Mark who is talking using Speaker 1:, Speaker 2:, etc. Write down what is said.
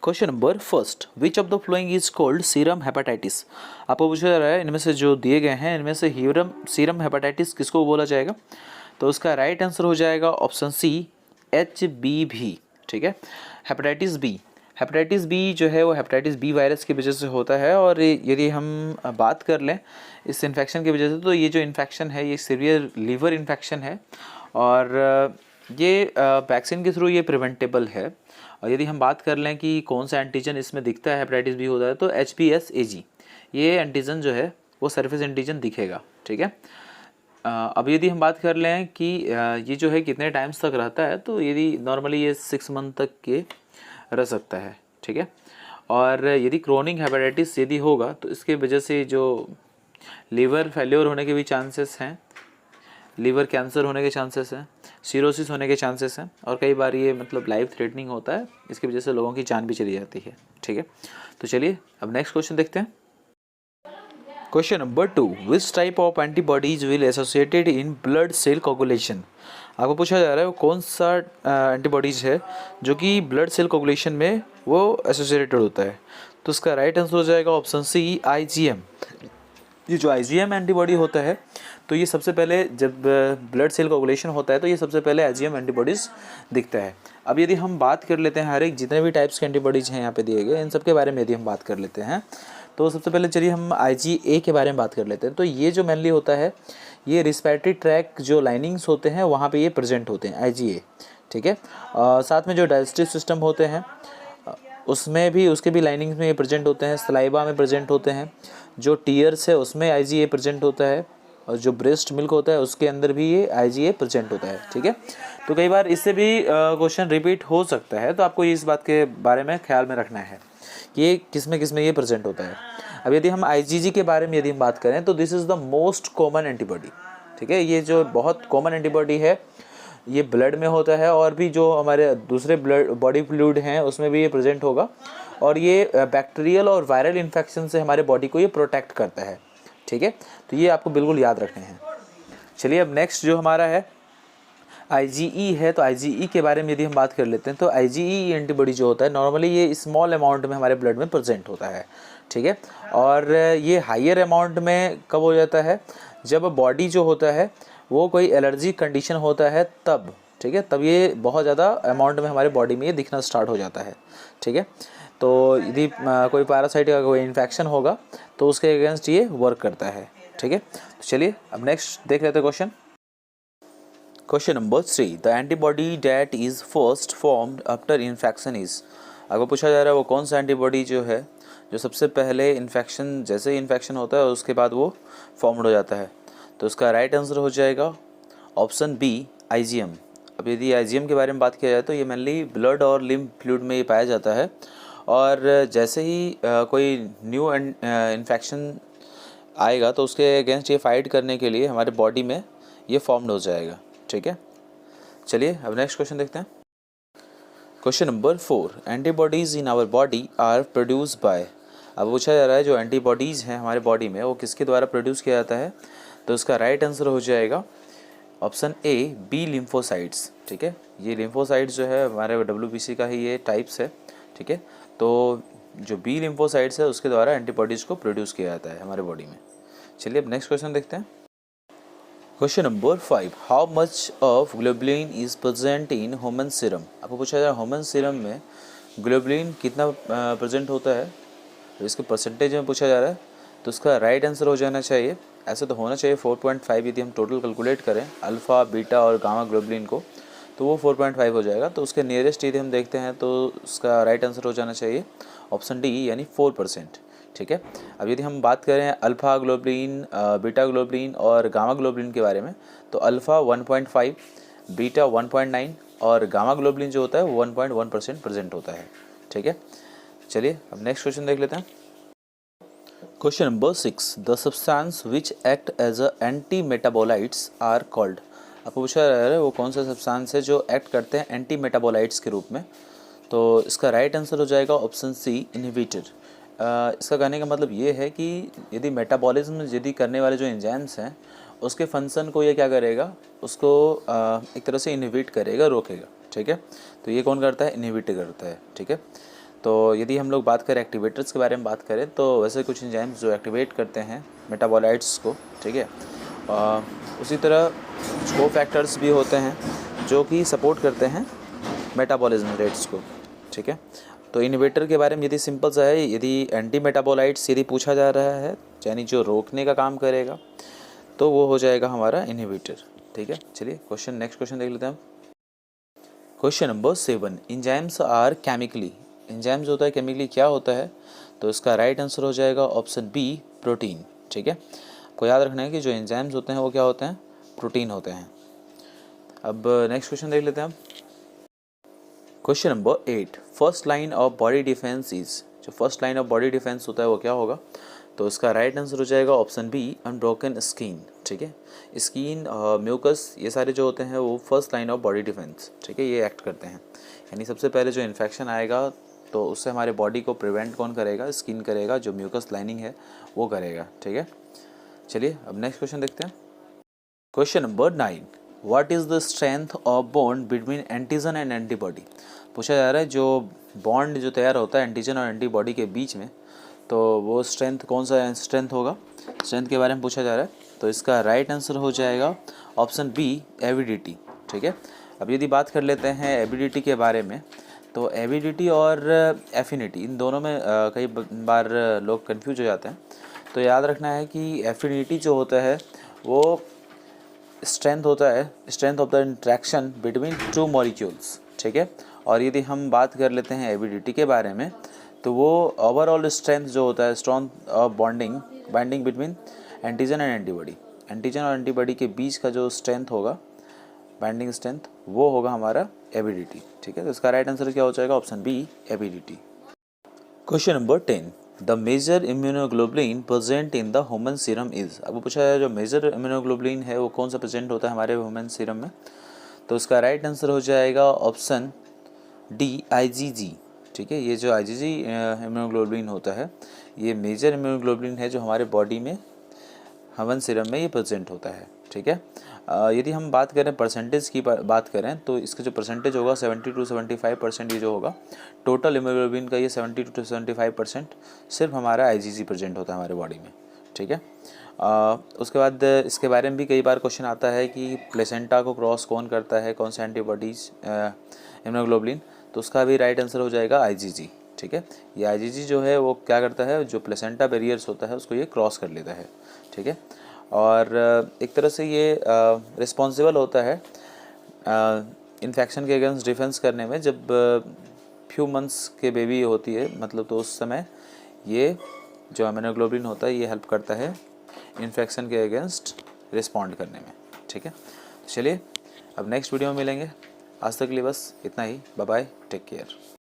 Speaker 1: Question number first, which of the following is called serum hepatitis. आपको पूछा जा रहा है इनमें से जो दिए गए हैं इनमें से सीरम हेपेटाइटिस किसको बोला जाएगा। तो उसका राइट आंसर हो जाएगा ऑप्शन सी, HBV। ठीक है, हेपेटाइटिस बी जो है वो हेपेटाइटिस बी वायरस की वजह से होता है। और यदि हम बात कर लें इस इन्फेक्शन की वजह से, तो ये जो इन्फेक्शन है ये सीवियर लीवर इन्फेक्शन है और ये वैक्सीन के थ्रू ये प्रिवेंटेबल है। और यदि हम बात कर लें कि कौन सा एंटीजन इसमें दिखता है हेपेटाइटिस बी होता है, तो HBsAg ये एंटीजन जो है वो सरफेस एंटीजन दिखेगा। ठीक है, अब यदि हम बात कर लें कि ये जो है कितने टाइम्स तक रहता है, तो यदि नॉर्मली ये 6 मंथ तक के रह सकता है। ठीक है, और यदि क्रोनिक हेपेटाइटिस यदि होगा तो इसके वजह से जो लीवर फेल्योर होने के भी चांसेस हैं, लीवर कैंसर होने के चांसेस हैं, सिरोसिस होने के चांसेस हैं और कई बार ये मतलब लाइफ थ्रेटनिंग होता है, इसकी वजह से लोगों की जान भी चली जाती है। ठीक है, तो चलिए अब नेक्स्ट क्वेश्चन देखते हैं। Question number 2, which type of antibodies will associated in blood cell coagulation. आपको पूछा जा रहा है वो कौन सा एंटीबॉडीज है जो कि ब्लड सेल कोगुलेशन में वो एसोसिएटेड होता है। तो उसका राइट आंसर हो जाएगा ऑप्शन सी, IgM। ये जो IgM एंटीबॉडी होता है तो ये सबसे पहले जब ब्लड सेल कोगुलेशन होता है तो ये सबसे पहले IgM एंटीबॉडीज़ दिखता है। अब यदि हम बात कर लेते हैं हर एक जितने भी टाइप्स के एंटीबॉडीज़ हैं यहाँ पे दिए गए, इन सब के बारे में यदि हम बात कर लेते हैं, तो सबसे पहले चलिए हम IgA के बारे में बात कर लेते हैं। तो ये जो मेनली होता है ये रिस्पिरेटरी ट्रैक जो लाइनिंग्स होते हैं वहाँ पे ये प्रेजेंट होते हैं IgA। ठीक है, साथ में जो डाइजेस्टिव सिस्टम होते हैं उसमें भी उसके भी लाइनिंग्स में ये प्रेजेंट होते हैं, सलाइवा में प्रेजेंट होते हैं, जो टीयर्स है उसमें IgA प्रेजेंट होता है और जो ब्रेस्ट मिल्क होता है उसके अंदर भी ये IgA प्रेजेंट होता है। ठीक है, तो कई बार इससे भी क्वेश्चन रिपीट हो सकता है, तो आपको इस बात के बारे में ख्याल में रखना है कि ये किस में ये प्रेजेंट होता है। अब यदि हम IgG के बारे में यदि हम बात करें तो this is the most common antibody. ठीक है, ये जो बहुत कॉमन एंटीबॉडी है ये ब्लड में होता है और भी जो हमारे दूसरे ब्लड बॉडी फ्लूइड हैं उसमें भी ये प्रेजेंट होगा और ये बैक्टीरियल और वायरल इन्फेक्शन से हमारे बॉडी को ये प्रोटेक्ट करता है। ठीक है, तो ये आपको बिल्कुल याद रखने हैं। चलिए अब नेक्स्ट जो हमारा है IgE है, तो IgE के बारे में यदि हम बात कर लेते हैं तो IgE एंटीबॉडी जो होता है नॉर्मली ये स्मॉल अमाउंट में हमारे ब्लड में प्रेजेंट होता है। ठीक है, और ये हायर अमाउंट में कब हो जाता है, जब बॉडी जो होता है वो कोई एलर्जी कंडीशन होता है तब। ठीक है, तब ये बहुत ज़्यादा अमाउंट में हमारे बॉडी में ये दिखना स्टार्ट हो जाता है। ठीक है, तो यदि कोई पैरासाइट का कोई इन्फेक्शन होगा तो उसके अगेंस्ट ये वर्क करता है। ठीक है, तो चलिए अब नेक्स्ट देख लेते हैं question. Question number 3, the antibody that is first formed after infection is. आपको पूछा जा रहा है वो कौन सा एंटीबॉडी जो है जो सबसे पहले इन्फेक्शन, जैसे ही इन्फेक्शन होता है उसके बाद वो फॉर्म्ड हो जाता है। तो उसका राइट आंसर हो जाएगा ऑप्शन बी, IgM। अब यदि IgM के बारे में बात किया जाए तो ये मेनली ब्लड और लिम्फ फ्लूइड में ये पाया जाता है और जैसे ही कोई न्यू इन्फेक्शन आएगा तो उसके अगेंस्ट ये फाइट करने के लिए हमारे बॉडी में ये फॉर्म्ड हो जाएगा। ठीक है, चलिए अब नेक्स्ट क्वेश्चन देखते हैं। Question number 4, antibodies in our body are produce by. अब पूछा जा रहा है जो एंटीबॉडीज़ हैं हमारे बॉडी में वो किसके द्वारा प्रोड्यूस किया जाता है। तो उसका राइट आंसर हो जाएगा ऑप्शन ए, B लिम्फोसाइट्स। ठीक है, ये लिम्फोसाइट्स जो है हमारे WBC का ही ये टाइप्स है। ठीक है, तो जो B लिम्फोसाइट्स है उसके द्वारा एंटीबॉडीज़ को प्रोड्यूस किया जाता है हमारे बॉडी में। चलिए अब नेक्स्ट क्वेश्चन देखते हैं। Question number 5, how much of globulin is present in human serum. आपको पूछा जा रहा है ह्यूमन सीरम में ग्लोबुलिन कितना प्रेजेंट होता है, इसके परसेंटेज में पूछा जा रहा है। तो उसका राइट आंसर हो जाना चाहिए, ऐसा तो होना चाहिए 4.5। यदि हम टोटल कैलकुलेट करें अल्फ़ा, बीटा और गामा ग्लोबुलिन को तो वो 4.5 हो जाएगा। तो उसके नियरेस्ट यदि हम देखते हैं तो उसका राइट आंसर हो जाना चाहिए ऑप्शन डी यानी 4%। ठीक है, अब यदि हम बात करें अल्फ़ा ग्लोबुलिन, बीटा ग्लोबुलिन और गामा ग्लोबुलिन के बारे में तो अल्फ़ा 1.5, बीटा 1.9 और गामा ग्लोबुलिन जो होता है वो 1.1% प्रेजेंट होता है। ठीक है, चलिए अब नेक्स्ट क्वेश्चन देख लेते हैं। Question number 6, the substance which act as a anti metabolites are called. आपको पूछा जा रहा है वो कौन सा सब्सटेंस है जो एक्ट करते हैं एंटी मेटाबोलाइट्स के रूप में। तो इसका राइट आंसर हो जाएगा ऑप्शन सी, इनहिबिटर। इसका कहने का मतलब ये है कि यदि मेटाबॉलिज्म यदि करने वाले जो एंजाइम्स हैं उसके फंक्शन को ये क्या करेगा, उसको एक तरह से इनहिबिट करेगा, रोकेगा। ठीक है, तो ये कौन करता है, इनहिबिट करता है। ठीक है, तो यदि हम लोग बात करें एक्टिवेटर्स के बारे में बात करें तो वैसे कुछ एंजाइम्स जो एक्टिवेट करते हैं मेटाबोलाइट्स को, ठीक है। उसी तरह कुछ कोफैक्टर्स भी होते हैं जो कि सपोर्ट करते हैं मेटाबॉलिज्म रेट्स को, ठीक है। तो इनहिबिटर के बारे में यदि सिंपल सा है, यदि एंटी मेटाबोलाइट्स यदि पूछा जा रहा है यानी जो रोकने का काम करेगा तो वो हो जाएगा हमारा इनहिबिटर, ठीक है। चलिए नेक्स्ट क्वेश्चन देख लेते हैं हम। Question number 7, enzymes are chemically, enzymes होता है केमिकली क्या होता है, तो इसका राइट आंसर हो जाएगा ऑप्शन बी, प्रोटीन, ठीक है। आपको याद रखना है कि जो एंजाइम्स होते हैं वो क्या होते हैं, प्रोटीन होते हैं। अब नेक्स्ट क्वेश्चन देख लेते हैं हम। Question number 8, first line of body defence is, जो first line of body defence होता है वो क्या होगा, तो इसका राइट आंसर हो जाएगा ऑप्शन बी, अनब्रोकन स्किन, ठीक है। स्किन, म्यूकस, ये सारे जो होते हैं वो first line of body defence, ठीक है, ये एक्ट करते हैं। यानी सबसे पहले जो इन्फेक्शन आएगा तो उससे हमारे बॉडी को प्रिवेंट कौन करेगा, स्किन करेगा, जो म्यूकस लाइनिंग है वो करेगा, ठीक है। चलिए अब नेक्स्ट क्वेश्चन देखते हैं। Question number 9, what is the strength of bond between antigen and antibody, पूछा जा रहा है जो बॉन्ड जो तैयार होता है एंटीजन और एंटीबॉडी के बीच में, तो वो स्ट्रेंथ कौन सा स्ट्रेंथ होगा, स्ट्रेंथ के बारे में पूछा जा रहा है। तो इसका राइट आंसर हो जाएगा ऑप्शन बी, एविडिटी, ठीक है। अब यदि बात कर लेते हैं एविडिटी के बारे में, तो एविडिटी और एफिनिटी इन दोनों में कई बार लोग कंफ्यूज हो जाते हैं। तो याद रखना है कि एफिनिटी जो होता है वो स्ट्रेंथ होता है, strength of the interaction between two molecules, ठीक है। और यदि हम बात कर लेते हैं एविडिटी के बारे में, तो वो ओवरऑल स्ट्रेंथ जो होता है, strong of binding between antigen and antibody, antigen और एंटीबॉडी के बीच का जो स्ट्रेंथ होगा, बाइंडिंग स्ट्रेंथ, वो होगा हमारा एविडिटी, ठीक है। तो इसका राइट आंसर क्या हो जाएगा, option B, avidity. Question number 10, the major immunoglobulin present in the human serum is, अब पूछा है जो मेजर इम्यूनोग्लोबुलिन है वो कौन सा प्रेजेंट होता है हमारे ह्यूमन सीरम में, तो उसका राइट आंसर हो जाएगा ऑप्शन डी, आईजीजी, ठीक है। ये जो आईजीजी इम्यूनोग्लोबुलिन होता है ये मेजर इम्यूनोग्लोबुलिन है जो हमारे बॉडी में ह्यूमन सीरम में ये प्रेजेंट होता है, ठीक है। यदि हम बात करें परसेंटेज की बात करें तो इसका जो परसेंटेज होगा 70 to 75% ये जो होगा टोटल इम्यूनोग्लोबुलिन का, ये 70 to 75% सिर्फ हमारा आईजीजी प्रेजेंट होता है हमारे बॉडी में, ठीक है। उसके बाद इसके बारे में भी कई बार क्वेश्चन आता है कि प्लेसेंटा को क्रॉस कौन करता है, कौन सा एंटीबॉडीज इम्यूनोग्लोबुलिन, तो उसका भी राइट आंसर हो जाएगा आईजीजी, ठीक है। ये आईजीजी जो है वो क्या करता है, जो प्लेसेंटा बैरियर्स होता है उसको ये क्रॉस कर लेता है, ठीक है। और एक तरह से ये रिस्पॉन्सिबल होता है इन्फेक्शन के अगेंस्ट डिफेंस करने में। जब फ्यू मंथ्स के बेबी होती है मतलब, तो उस समय ये जो इम्यूनोग्लोबुलिन होता है ये हेल्प करता है इन्फेक्शन के अगेंस्ट रिस्पॉन्ड करने में, ठीक है। चलिए अब नेक्स्ट वीडियो में मिलेंगे, आज तक के लिए बस इतना ही, बाय बाय, टेक केयर।